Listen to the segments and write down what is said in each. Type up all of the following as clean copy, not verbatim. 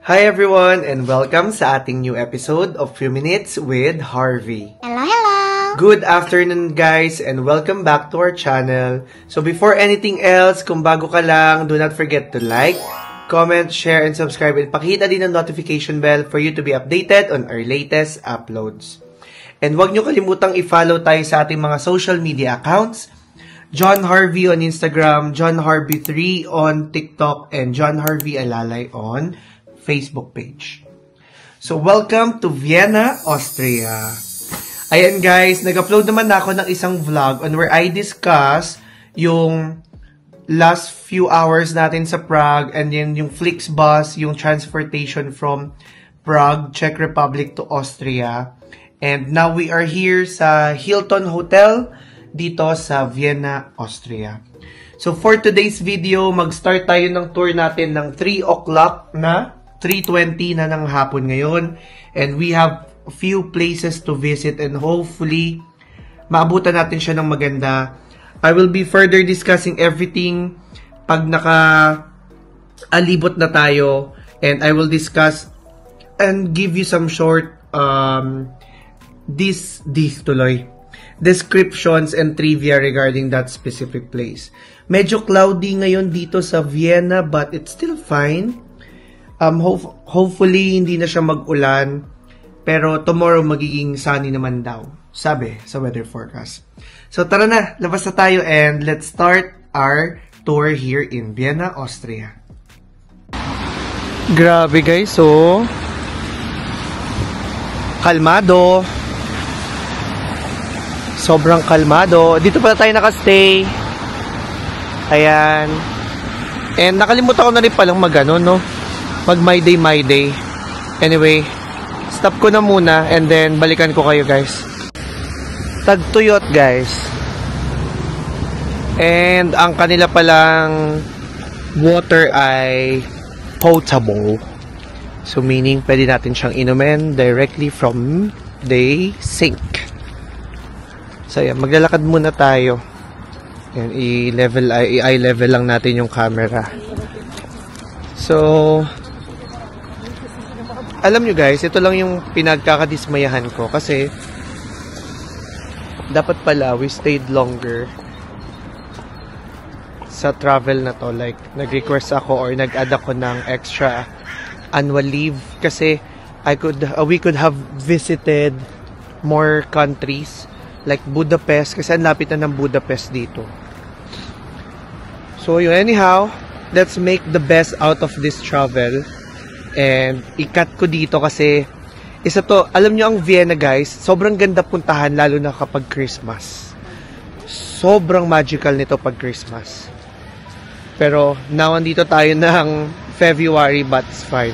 Hi everyone and welcome sa ating new episode of Few Minutes with Harvey. Hello, hello! Good afternoon guys and welcome back to our channel. So before anything else, kung bago ka lang, do not forget to like, comment, share, and subscribe and pakita din ang notification bell for you to be updated on our latest uploads. And huwag nyo kalimutang i-follow tayo sa ating mga social media accounts. John Harvey on Instagram, John Harvey 3 on TikTok, and John Harvey Alalay on Facebook page. So, welcome to Vienna, Austria. Ayan guys, nag-upload naman ako ng isang vlog on where I discuss yung last few hours natin sa Prague and then yung Flixbus, yung transportation from Prague, Czech Republic to Austria. And now we are here sa Hilton Hotel dito sa Vienna, Austria. So for today's video, mag-start tayo ng tour natin ng 3 o'clock na, 3:20 na ng hapon ngayon. And we have a few places to visit and hopefully, maabutan natin siya ng maganda. I will be further discussing everything pag naka-alibot na tayo. And I will discuss and give you some short descriptions and trivia regarding that specific place. Medyo cloudy ngayon dito sa Vienna but it's still fine. Hopefully hindi na siya mag-ulan pero tomorrow magiging sunny naman daw, sabi sa weather forecast. So tara na, labas na tayo and let's start our tour here in Vienna, Austria. Grabe guys, so kalmado. Sobrang kalmado. Dito pala tayo nakastay. Ayan. And nakalimutan ko na rin palang mag-ano, no? Mag my day. Anyway, stop ko na muna and then balikan ko kayo, guys. Tagtuyot, guys. And ang kanila palang water ay potable. So meaning, pwede natin siyang inumin directly from the sink. So, yan, maglalakad muna tayo. Yan, i-level lang natin yung camera. So, alam nyo guys, ito lang yung pinagkakadismayahan ko kasi dapat pala we stayed longer sa travel na to. Like, nag-request ako or nag-add ako ng extra annual leave kasi we could have visited more countries like Budapest, kasi ang lapit na ng Budapest dito. So, yun. Anyhow, let's make the best out of this travel. And, i-cut ko dito kasi, isa to, alam nyo ang Vienna guys, sobrang ganda puntahan, lalo na kapag Christmas. Sobrang magical nito pag Christmas. Pero, now, andito tayo ng February, but it's fine.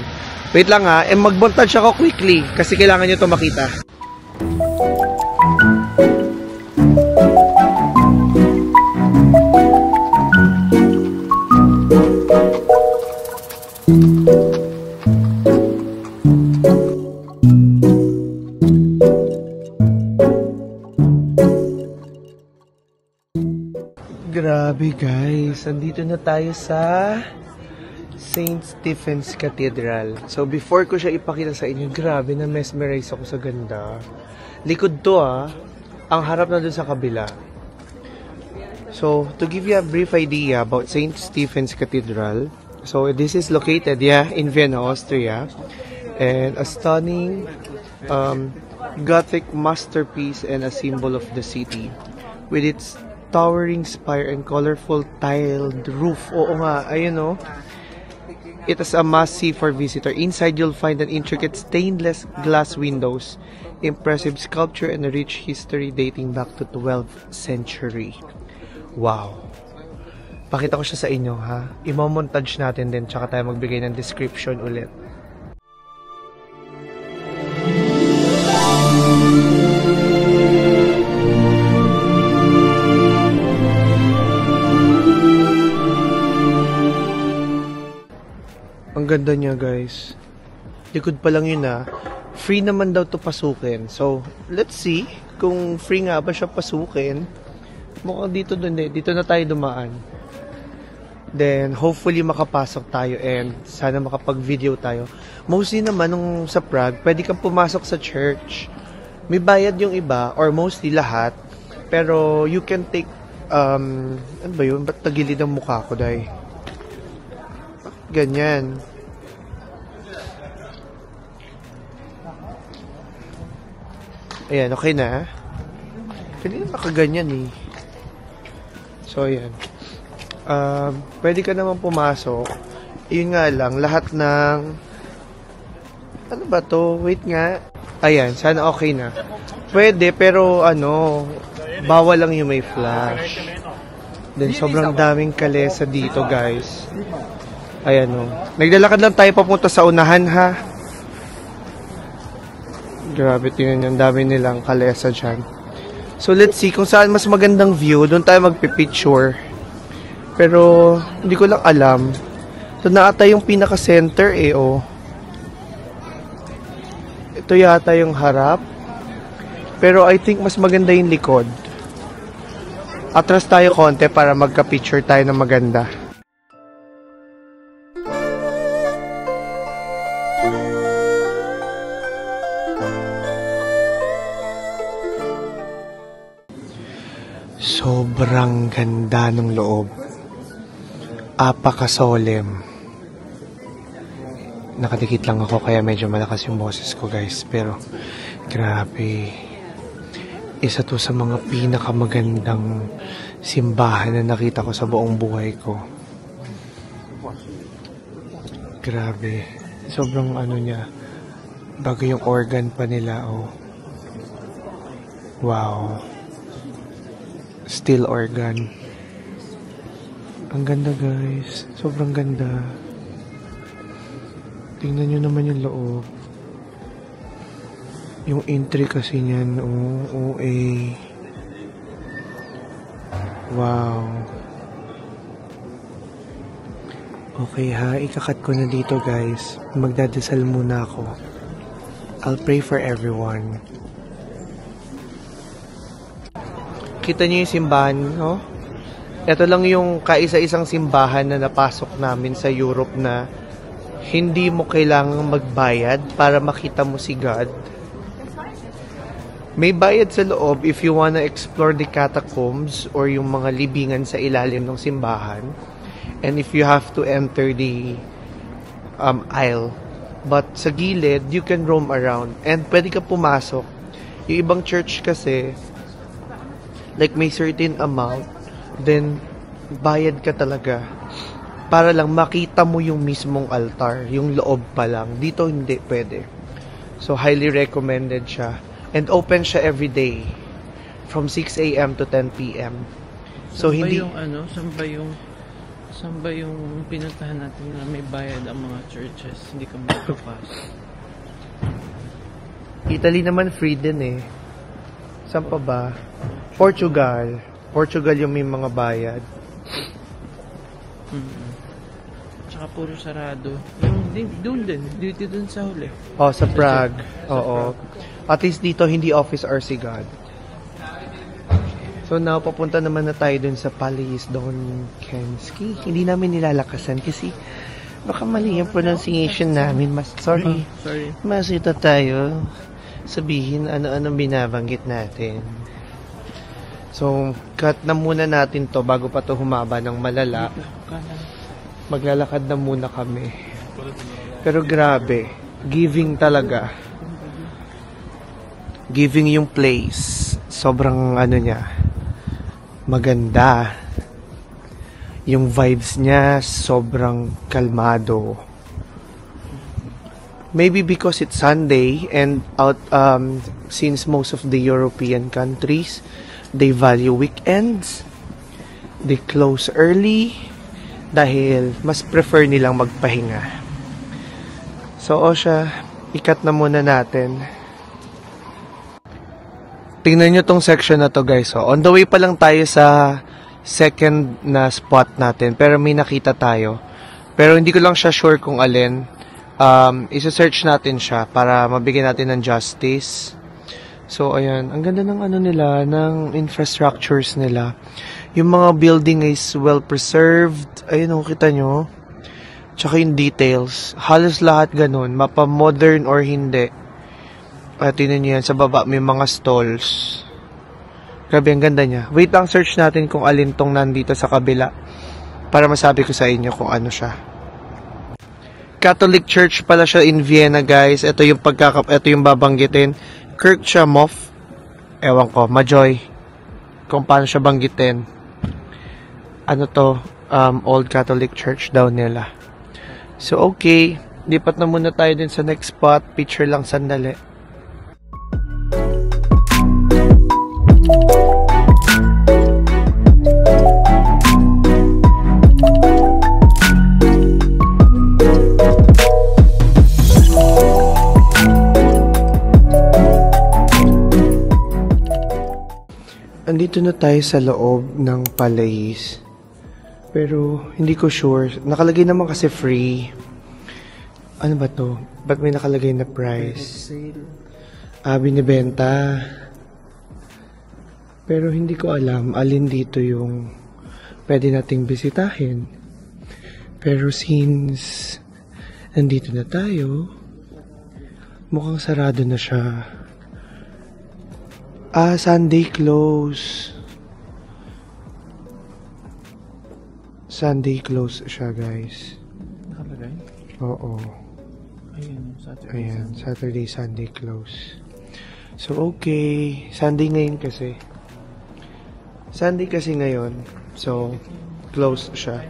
Wait lang ha, mag-montage ako quickly, kasi kailangan nyo to makita. Grabe guys, andito na tayo sa St. Stephen's Cathedral. So before ko siya ipakita sa inyo, grabe na mesmerize ako sa ganda. Likod to ang harap na dun sa kabila. So to give you a brief idea about St. Stephen's Cathedral, so this is located in Vienna, Austria, and a stunning Gothic masterpiece and a symbol of the city with its towering spire and colorful tiled roof. Oo nga, ayun o. It is a must-see for visitor. Inside, you'll find an intricate stainless glass windows, impressive sculpture, and a rich history dating back to 12th century. Wow. Pakita ko siya sa inyo, ha? I-montage natin din, tsaka tayo magbigay ng description ulit. Ang ganda niya guys. Likod pa lang yun Free naman daw to pasukin. So, let's see kung free nga ba siya pasukin. Mukhang dito na tayo dumaan. Then, hopefully makapasok tayo and sana makapag-video tayo. Mostly naman, nung sa Prague, pwede kang pumasok sa church. May bayad yung iba, or mostly lahat. Pero, you can take, ano ba yun? Ba't tagilid ang mukha ko, day? Ganyan. Ayan, okay na. Pwede na makaganyan eh. So, ayan. Pwede ka naman pumasok. Yun nga lang, lahat ng... Ano ba to? Wait nga. Ayan, sana okay na. Pwede, pero ano, bawal lang yung may flash. Then, sobrang daming kalesa dito, guys. Ayan o. Naglalakad lang tayo papunta sa unahan, ha? Grabe, tingnan yung dami nilang kalesa dyan. So, let's see kung saan mas magandang view. Doon tayo magpipicture. Pero, hindi ko lang alam. Ito na ata yung pinaka-center eh, oh. Ito yata yung harap. Pero, I think mas maganda yung likod. Atras tayo konti para magka-picture tayo ng maganda. Sobrang ganda ng loob. Apakasolemn. Nakadikit lang ako kaya medyo malakas yung boses ko, guys. Pero, grabe. Isa to sa mga pinakamagandang simbahan na nakita ko sa buong buhay ko. Grabe. Sobrang ano niya. Bago yung organ pa nila, oh. Wow. Steel organ. Ang ganda, guys. Sobrang ganda. Tingnan nyo naman yung loob. Yung intricacy niyan. OA. Wow. Okay ha, ikakat ko na dito, guys. Magdadasal muna ako. I'll pray for everyone. Kita niyo yung simbahan, no? Ito lang yung kaisa-isang simbahan na napasok namin sa Europe na hindi mo kailangang magbayad para makita mo si God. May bayad sa loob if you wanna explore the catacombs or yung mga libingan sa ilalim ng simbahan. And if you have to enter the aisle. But sa gilid, you can roam around. And pwede ka pumasok. Yung ibang church kasi, like may certain amount, then bayad ka talaga para lang makita mo yung mismong altar, yung loob pa lang. Dito hindi pwede. So highly recommended siya. And open siya every day from 6 a.m. to 10 p.m. So hindi yung ano, saan ba yung pinuntahan natin na may bayad ang mga churches, hindi ka makapasok? Italy naman free din eh. Saan pa ba? Portugal. Portugal yung may mga bayad. Tsaka puro sarado. Yung doon din. Dito dun sa huli. Oh, sa Prague. Oo. At least dito hindi office hours si God. So now, papunta naman na tayo dun sa Palais Don Kensky. Hindi namin nilalakasan kasi baka mali yung pronunciation namin. Sorry. Sorry. Masita tayo. Sabihin ano-anong binabanggit natin. So, cut na muna natin to bago pa to humaba ng malala. Maglalakad na muna kami. Pero grabe, giving talaga. Giving yung place. Sobrang ano niya, maganda. Yung vibes niya, sobrang kalmado. Maybe because it's Sunday and since most of the European countries, they value weekends. They close early dahil mas prefer nilang magpahinga. So, siya, ikat na muna natin. Tingnan nyo tong section na to, guys. So, on the way pa lang tayo sa second na spot natin. Pero may nakita tayo. Pero hindi ko lang siya sure kung alin. Isa-search natin siya para mabigyan natin ng justice. So, ayan. Ang ganda ng ano nila, ng infrastructures nila. Yung mga building is well preserved. Ayun, kita nyo. Tsaka yung details. Halos lahat ganun. Mapa-modern or hindi. At tinan nyo yan. Sa baba may mga stalls. Grabe, ang ganda niya. Wait lang, search natin kung alin tong nandito sa kabila. Para masabi ko sa inyo kung ano siya. Catholic Church pala siya in Vienna, guys. Ito yung babanggitin. Kirchhof. Ewan ko, Majoy. Kung paano siya banggitin. Ano to? Old Catholic Church daw nila. So, okay. Lipat na muna tayo din sa next spot. Picture lang sandali. Andito na tayo sa loob ng Palais. Pero hindi ko sure. Nakalagay naman kasi free. Ano ba to? Ba't may nakalagay na price? Binibenta. Pero hindi ko alam alin dito yung pwede nating bisitahin. Pero since nandito na tayo, mukhang sarado na siya. Sunday close. Sunday close siya, guys. Nakalagay? Oo. Ayan, Saturday, Sunday close. So, okay. Sunday ngayon kasi. So, close siya.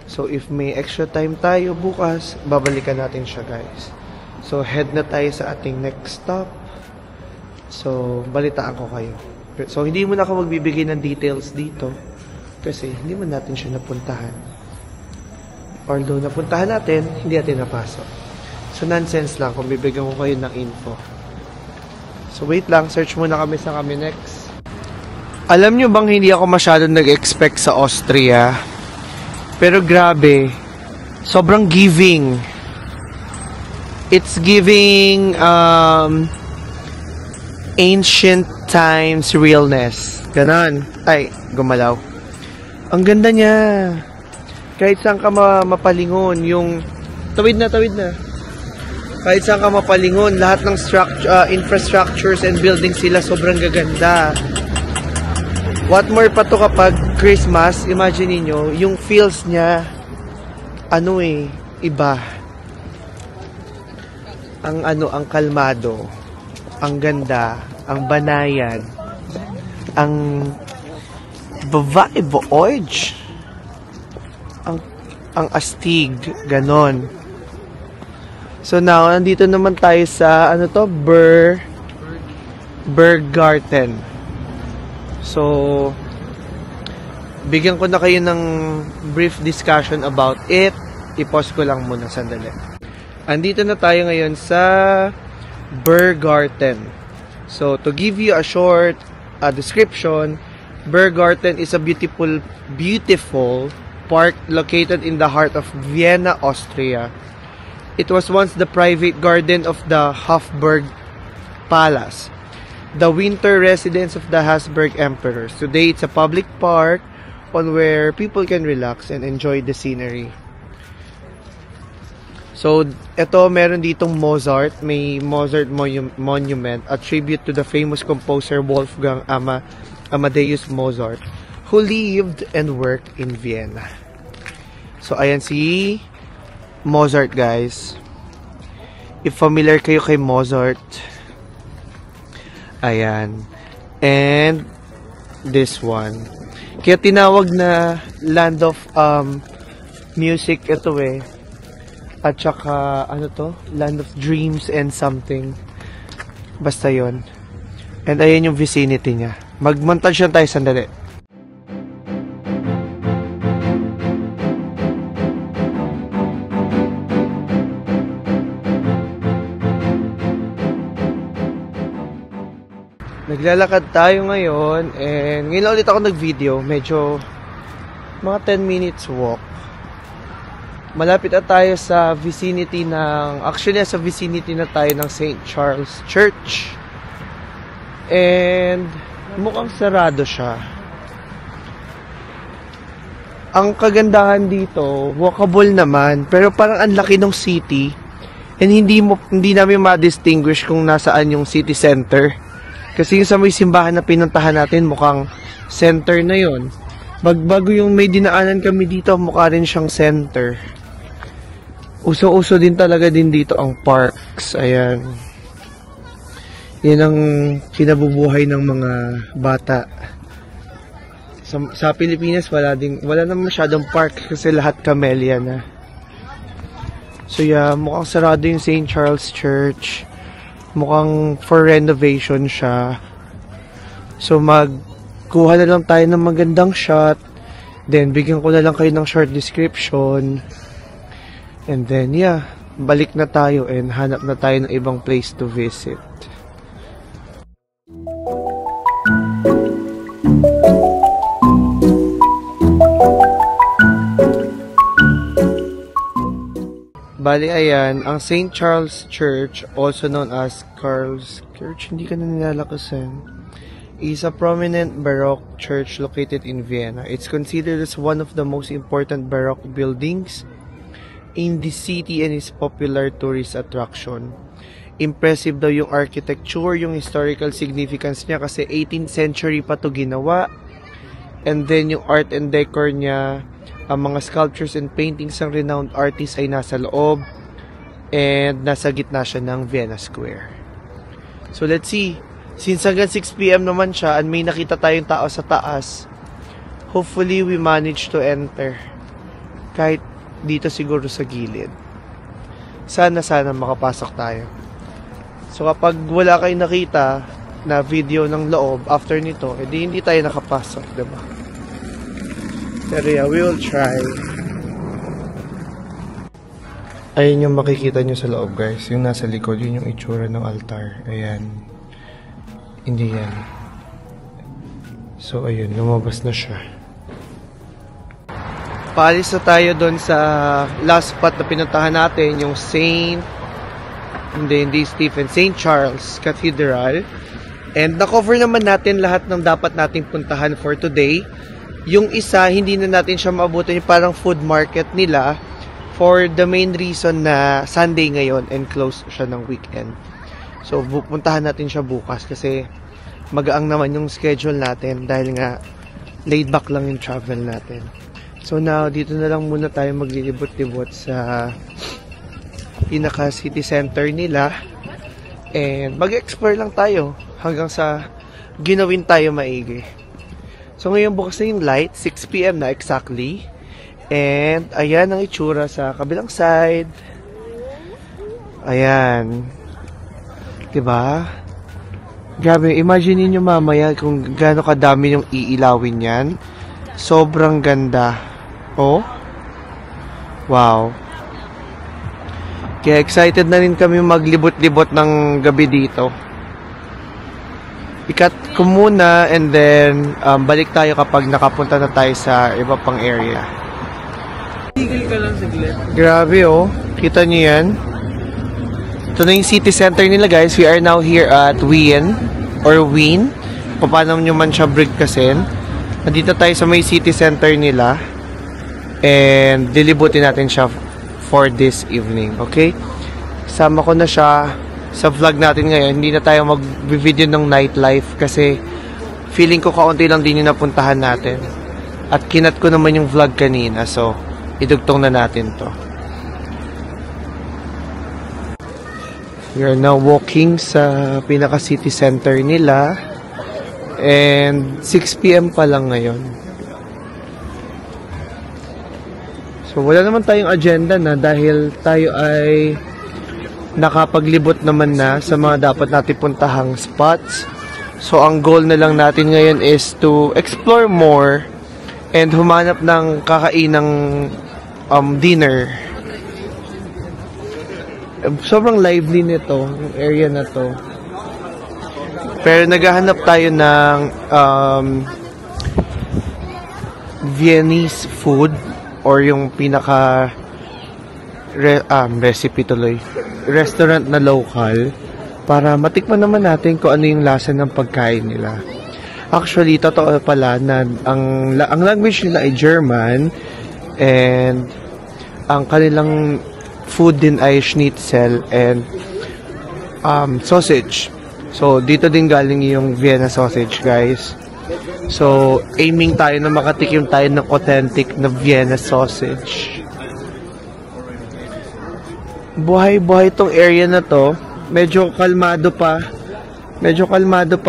So, if may extra time tayo bukas, babalikan natin siya, guys. So, head na tayo sa ating next stop. So, balitaan ko kayo. So, hindi mo na ako magbibigay ng details dito kasi hindi mo natin siya napuntahan. Although napuntahan natin, hindi natin napasok. So, nonsense lang kung bibigyan ko kayo ng info. So, wait lang. Search muna kami sa kami next. Alam nyo bang hindi ako masyadong nag-expect sa Austria? Pero grabe. Sobrang giving. It's giving, ancient times realness. Ganon. Ay, gumalaw. Ang ganda niya. Kahit saan ka mapalingon, yung tawid na. Kahit saan ka mapalingon, lahat ng infrastructures and buildings sila sobrang gaganda. What more pa to kapag Christmas, imagine niyo, yung feels niya, iba. Ang kalmado, ang ganda, ang banayad, ang vibe, ang astig, ganon. So now, nandito naman tayo sa, Berggarten. So, bigyan ko na kayo ng brief discussion about it. I-pause ko lang muna sandali. Andito na tayo ngayon sa Berggarten. So, to give you a short description, Berggarten is a beautiful park located in the heart of Vienna, Austria. It was once the private garden of the Hofburg Palace, the winter residence of the Habsburg emperors. Today, it's a public park on where people can relax and enjoy the scenery. So, ito, meron ditong Mozart. May Mozart monument, a tribute to the famous composer Wolfgang Amadeus Mozart, who lived and worked in Vienna. So, ayan si Mozart, guys. If familiar kayo kay Mozart, ayan. And this one. Kaya tinawag na Land of Music ito eh. At saka, Land of Dreams and something. Basta yon. And ayan yung vicinity niya. Mag-montage tayo sandali. Naglalakad tayo ngayon and ngayon lang ulit ako nag-video. Medyo mga 10 minutes walk. Malapit na tayo sa vicinity sa vicinity na tayo ng St. Charles Church. And mukhang sarado siya. ang kagandahan dito, walkable naman, pero parang ang laki ng city. And hindi namin ma-distinguish kung nasaan yung city center. Kasi yung sa may simbahan na pinuntahan natin, mukhang center na yon. Bago yung may dinaanan kami dito, mukha rin siyang center. Uso-uso din talaga din dito ang parks. Ayan. Yan ang kinabubuhay ng mga bata. Sa Pilipinas, wala naman masyadong park kasi lahat camellia na. So yeah, mukhang sarado yung St. Charles Church. Mukhang for renovation siya. So magkuha na lang tayo ng magandang shot. Then bigyan ko na lang kayo ng short description. And then yeah, balik na tayo and hanap na tayo ng ibang place to visit. Bali, ayan, ang St. Charles Church, also known as Carl's Church, hindi ka na nilalakasan, is a prominent Baroque church located in Vienna. It's considered as one of the most important Baroque buildings in the city and is popular tourist attraction. Impressive daw yung architecture, yung historical significance niya kasi 18th century pa to ginawa. And then yung art and decor niya, ang mga sculptures and paintings ng renowned artists ay nasa loob and nasa gitna siya ng Vienna Square. So let's see, since hanggang 6 PM naman siya and may nakita tayong tao sa taas, hopefully we manage to enter kahit dito siguro sa gilid. Sana makapasok tayo. So kapag wala kayong nakita na video ng loob after nito, edi hindi tayo nakapasok, diba? Pero yeah, we will try. Ayun yung makikita nyo sa loob, guys. Yung nasa likod, yun yung itsura ng altar. Ayan. Hindi yan. So, ayun. Lumabas na siya. Paalis na tayo doon sa last spot na pinuntahan natin. Yung St. Charles Cathedral. And na-cover naman natin lahat ng dapat nating puntahan for today. Yung isa, hindi na natin siya maabutin, yung parang food market nila for the main reason na Sunday ngayon and close siya ng weekend. So, pupuntahan natin siya bukas kasi magaang naman yung schedule natin dahil nga laid back lang yung travel natin. So now, dito na lang muna tayo maglilibot-libot sa pinaka city center nila and mag-explore lang tayo hanggang sa ginawin tayo maigi. So ngayon bukas na yung light, 6 PM na exactly. And ayan ang itsura sa kabilang side. Ayan. Diba? Grabe, imagine niyo mamaya kung gaano kadami yung iilawin yan. Sobrang ganda. Oh? Wow. Kaya excited na rin kami maglibot-libot ng gabi dito. I-cut ko muna and then balik tayo kapag nakapunta na tayo sa iba pang area. Tigil ka lang saglit. Grabe oh. Kita nyo yan? Ito na yung city center nila, guys. We are now here at Wien or Wien. Kung paano nyo man siya brigkasin. Nandito tayo sa may city center nila. And lilibutin natin siya for this evening. Okay? Sama ko na siya sa vlog natin ngayon. Hindi na tayo mag-video ng nightlife kasi feeling ko kaunti lang din yung napuntahan natin. At kinat ko naman yung vlog kanina. So, idugtong na natin to. We are now walking sa pinaka city center nila. And 6 PM pa lang ngayon. So, wala naman tayong agenda na dahil tayo ay nakapaglibot naman na sa mga dapat natin puntahang spots. So, ang goal na lang natin ngayon is to explore more and humanap ng kakainang dinner. Sobrang lively nito, yung area na to. Pero naghahanap tayo ng Viennese food or yung pinaka recipe tuloy, restaurant na local para matikman naman natin kung ano yung lasa ng pagkain nila. Actually, totoo pala na ang language nila ay German and ang kanilang food din ay schnitzel and sausage. So, dito din galing yung Vienna sausage, guys. So, aiming tayo na makatikim tayo ng authentic na Vienna sausage. Buhay-buhay tong area na to. Medyo kalmado pa.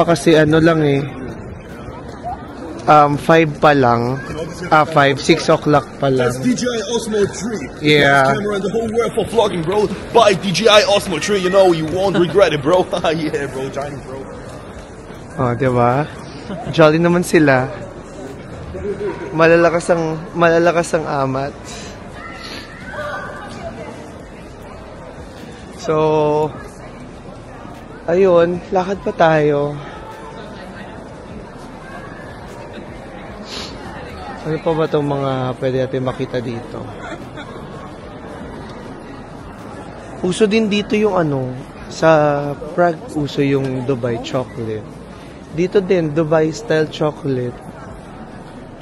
Kasi ano lang eh. 5 pa lang. 6 o'clock pa lang. That's DJI Osmo 3. Yeah. The best camera in the whole world for vlogging, bro. Buy DJI Osmo 3, you know, you won't regret it, bro. Yeah, bro, Johnny, bro. Oh, diba? Jolly naman sila. Malalakas ang amat. So, ayun, lakad pa tayo. Ano pa ba itong mga pwede natin makita dito? Uso din dito yung sa Prague uso yung Dubai chocolate. Dito din, Dubai style chocolate.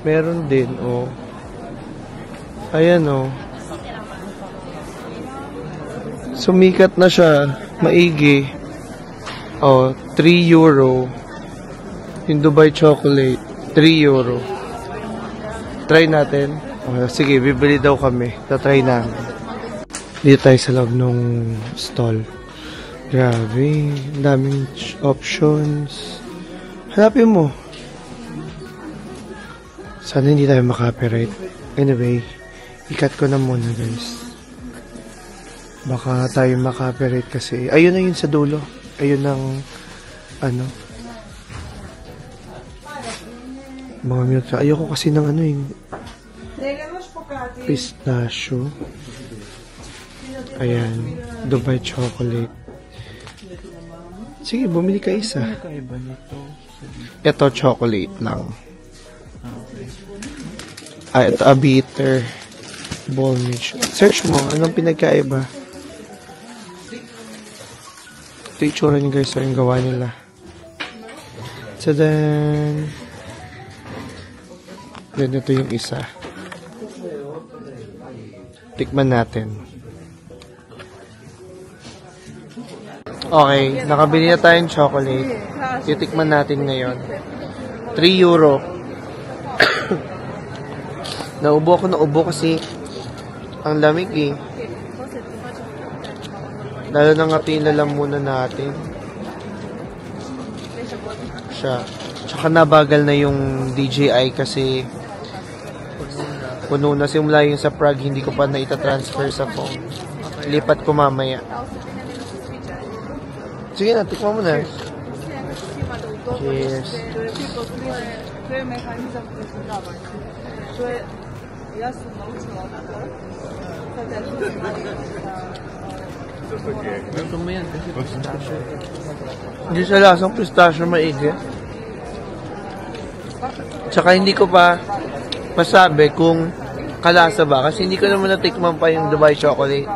Meron din, oh. Ayan, oh. Sumikat na siya. Maigi. Oh, 3 euro. Yung Dubai chocolate. 3 euro. Try natin. Oh, sige, bibili daw kami. Tatry namin. Dito tayo sa loob ng stall. Grabe. Ang daming options. Hanapin mo. Sana hindi tayo makapiright. Anyway, ikat ko na muna, guys. Baka tayo makapiright kasi. Ayun na yun sa dulo. Ayun ang mga milk. Ayoko kasi ng yung pistachio. Ayan. Dubai chocolate. Sige, bumili ka isa. Ito chocolate lang. Ito a bitter ball mix. Search mo, anong pinagkaiba? Ito yung tsura niya, guys. Yung gawa nila. So then ito yung isa. Tikman natin. Okay, nakabili na tayong chocolate. Titikman natin ngayon. 3 euro. Naubo kasi ang lamig eh. Lalo na nga pinalam muna natin. Siya. Tsaka nabagal na yung DJI kasi puno na simula yung sa Prague, hindi ko pa na itatransfer sa phone. Lipat ko mamaya. Sige na, tikman mo na. Cheers. Gusto mo yan kasi pistachio. Hindi sa lasang pistachio maigi. Tsaka hindi ko pa masabi kung kalasa ba kasi hindi ko naman natikman pa yung Dubai chocolate.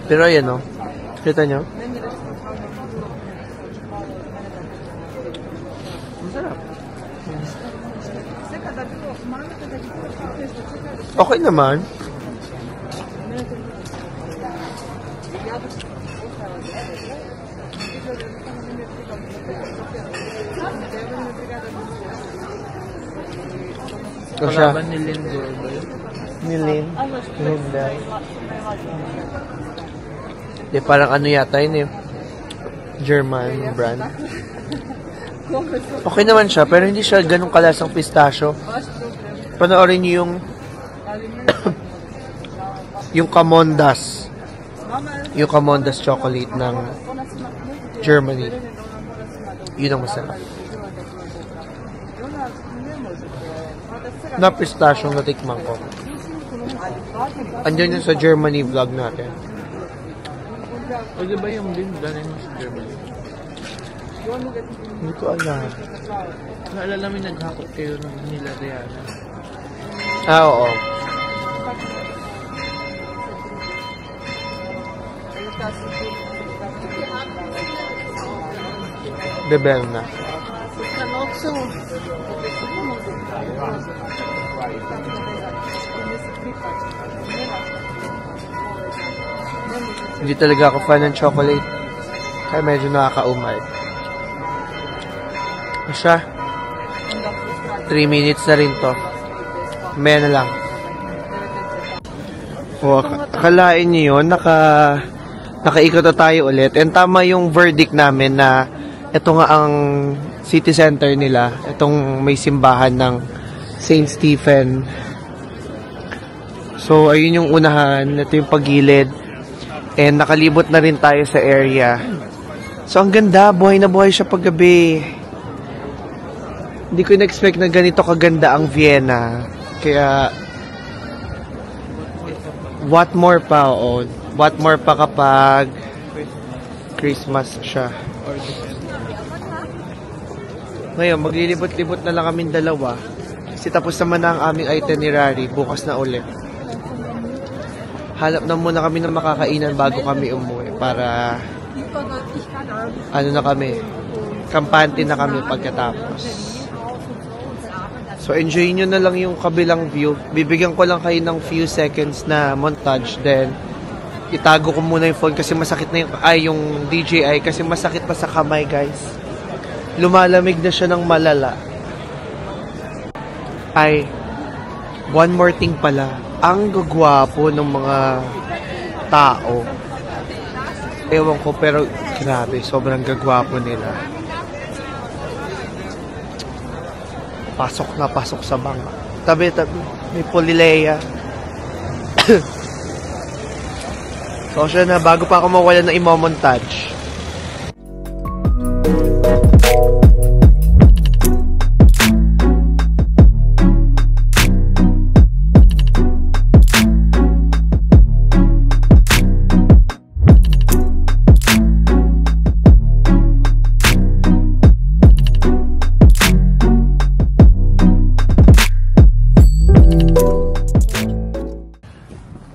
Pero ayan, oh. Kita nyo? Masarap. Okay naman. Kalaban ni Lindor ba yun? Ni Linda. Di parang yata yun eh. German brand. Okay naman siya, pero hindi siya ganun kalasang pistachio. Panoorin niyo yung yung Camondas. Yung Camondas chocolate ng Germany. Yun ang masarap. Na pistachio na tikman ko. Andiyan yun sa Germany vlog natin. O diba yung din galing mo sa Germany? Hindi ko alam. Naalala mo naghakot kayo ng nila Rihanna. Oo. Bebel na. Can also Hindi talaga ako fan ng chocolate. Kaya medyo nakakaumay. Siya. 3 minutes na rin to. May na lang. O, akalain niyo yun, nakaikot na tayo ulit. And tama yung verdict namin na ito nga ang city center nila. Itong may simbahan ng St. Stephen. So, ayun yung unahan. Ito yung pagilid. And nakalibot na rin tayo sa area. So, ang ganda. Buhay na buhay siya paggabi. Hindi ko na-expect na ganito kaganda ang Vienna. Kaya, what more pa, oh. What more pa kapag Christmas siya. Ngayon, maglilibot-libot na lang kami dalawa. Kasi tapos naman na ang aming itinerary. Bukas na ulit. Halap na muna kami ng makakainan bago kami umuwi. Para, ano na kami, kampante na kami pagkatapos. So, enjoy nyo na lang yung kabilang view. Bibigyan ko lang kayo ng few seconds na montage. Then, itago ko muna yung phone kasi masakit na yung DJI kasi masakit pa sa kamay, guys. Lumalamig na siya ng malala. Ay, one more thing pala. Ang gagwapo ng mga tao. Ewan ko, pero grabe, sobrang gagwapo nila. Pasok na pasok sa banga. Tabi. May Polilea. So, siya na, bago pa ako mawala ng imo-montage.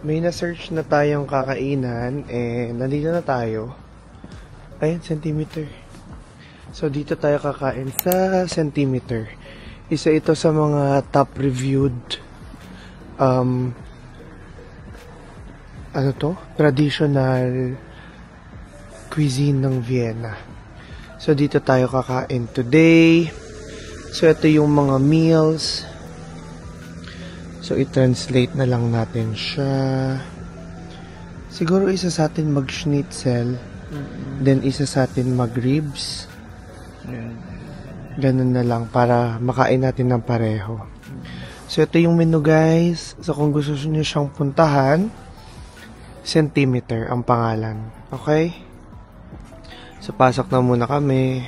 May na-search na tayong kakainan and nandito na tayo. Ayan, Centimeter. So, dito tayo kakain sa Centimeter. Isa ito sa mga top reviewed traditional cuisine ng Vienna. So, dito tayo kakain today. So, ito yung mga meals. So, i-translate na lang natin siya. Siguro isa sa atin mag-schnitzel. Then, isa sa atin mag-ribs. Ganun na lang para makain natin ng pareho. So, ito yung menu, guys. So, kung gusto nyo siyang puntahan, Centimeter ang pangalan. Okay? So, pasok na muna kami.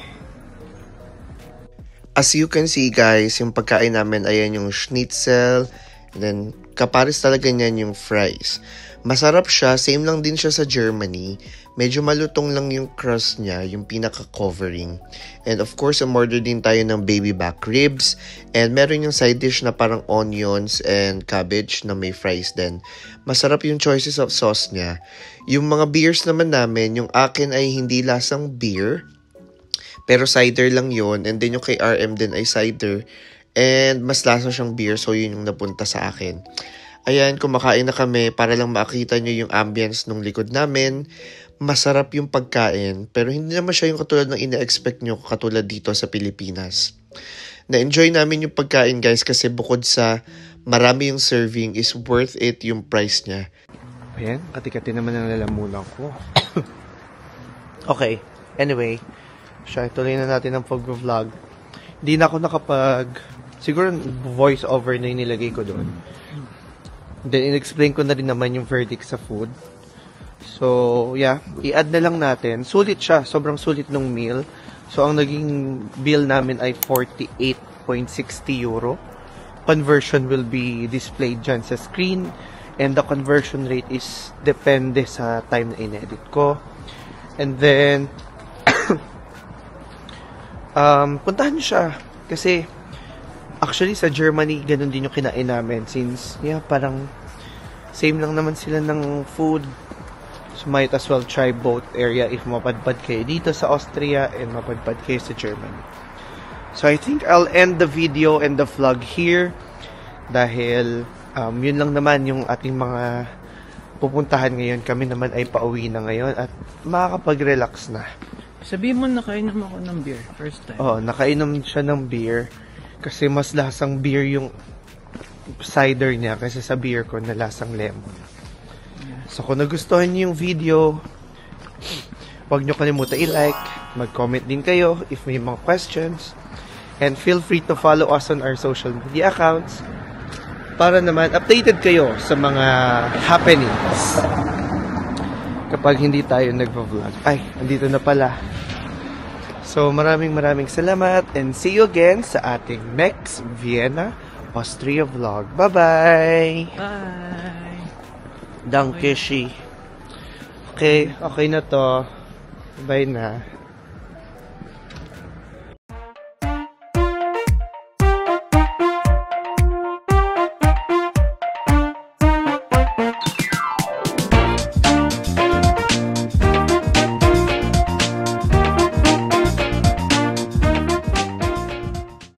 As you can see, guys, yung pagkain namin, ayan yung schnitzel. Then, kapares talaga niyan yung fries. Masarap siya. Same lang din siya sa Germany. Medyo malutong lang yung crust niya, yung pinaka-covering. And of course, umorder din tayo ng baby back ribs. And meron yung side dish na parang onions and cabbage na may fries din. Masarap yung choices of sauce niya. Yung mga beers naman namin, yung akin ay hindi lasang beer. Pero cider lang yon. And then yung kay RM din ay cider. And mas lasa siyang beer, so yun yung napunta sa akin. Ayan, kumakain na kami para lang makita nyo yung ambience nung likod namin. Masarap yung pagkain, pero hindi naman siya yung katulad ng ina-expect nyo katulad dito sa Pilipinas. Na-enjoy namin yung pagkain, guys, kasi bukod sa marami yung serving, is worth it yung price niya. Ayan, kati-kati naman ang lalamunan ko. Okay, anyway, tuloy na natin ang pag-vlog. Hindi na ako siguro voice over na yung nilagay ko doon. Then, in-explain ko na rin naman yung verdict sa food. So, yeah. I-add na lang natin. Sulit siya. Sobrang sulit nung meal. So, ang naging bill namin ay 48.60 euro. Conversion will be displayed dyan sa screen. And the conversion rate is depende sa time na in-edit ko. And then, puntahan nyo siya. Kasi, actually, sa Germany, ganun din yung kinain namin. Since, parang same lang naman sila ng food. So, might as well try both area if mapadpad kayo dito sa Austria and mapadpad kayo sa Germany. So, I think I'll end the video and the vlog here dahil yun lang naman yung ating mga pupuntahan ngayon. Kami naman ay pauwi na ngayon at makakapag-relax na. Sabihin mo, nakainom ako ng beer. First time. Oo, nakainom siya ng beer kasi mas lasang beer yung cider niya kasi sa beer ko na lasang lemon. So, kung nagustuhan niyo yung video, huwag niyo kalimutan i-like, mag-comment din kayo if may mga questions, and feel free to follow us on our social media accounts para naman updated kayo sa mga happenings kapag hindi tayo nagvo-vlog. Ay, andito na pala. So, maraming salamat and see you again sa ating next Vienna, Austria vlog. Bye-bye! Bye! Danke schön. Okay na to. Bye na.